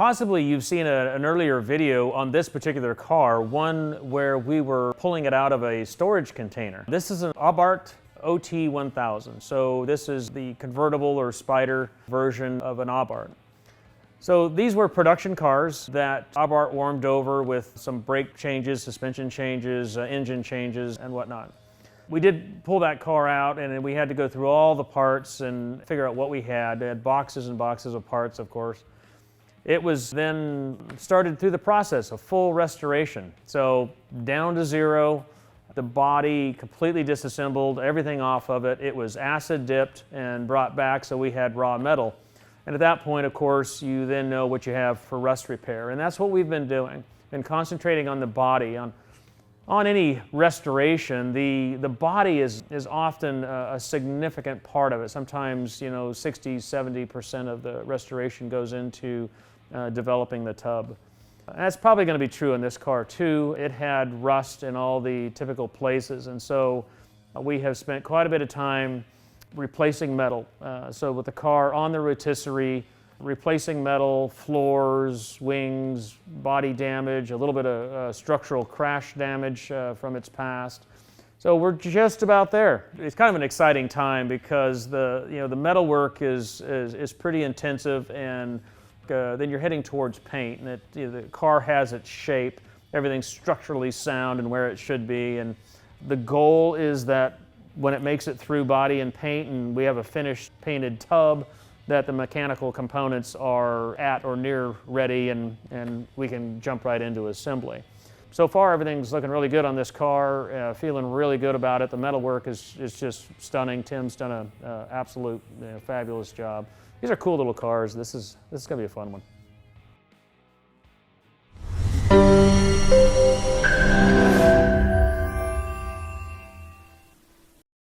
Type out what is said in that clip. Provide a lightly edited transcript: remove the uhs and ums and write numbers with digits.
Possibly you've seen an earlier video on this particular car, one where we were pulling it out of a storage container. This is an Abarth OT1000. So this is the convertible or Spider version of an Abarth. So these were production cars that Abarth warmed over with some brake changes, suspension changes, engine changes, and whatnot. We did pull that car out, and we had to go through all the parts and figure out what we had. They had boxes and boxes of parts, of course. It was then started through the process of full restoration. So down to zero, the body completely disassembled, everything off of it. It was acid dipped and brought back, so we had raw metal. And at that point, of course, you then know what you have for rust repair. And that's what we've been doing, been concentrating on the body. On any restoration, the body is often a significant part of it. Sometimes, 60, 70% of the restoration goes into developing the tub. That's probably going to be true in this car too. It had rust in all the typical places, and so we have spent quite a bit of time replacing metal. So with the car on the rotisserie, replacing metal, floors, wings, body damage, a little bit of structural crash damage from its past. So we're just about there. It's kind of an exciting time because the metal work is pretty intensive, and then you're heading towards paint, and the car has its shape, everything's structurally sound and where it should be, and the goal is that when it makes it through body and paint and we have a finished painted tub, that the mechanical components are at or near ready, and we can jump right into assembly. So far, everything's looking really good on this car, feeling really good about it. The metalwork is just stunning. Tim's done an absolute fabulous job. These are cool little cars. This is going to be a fun one.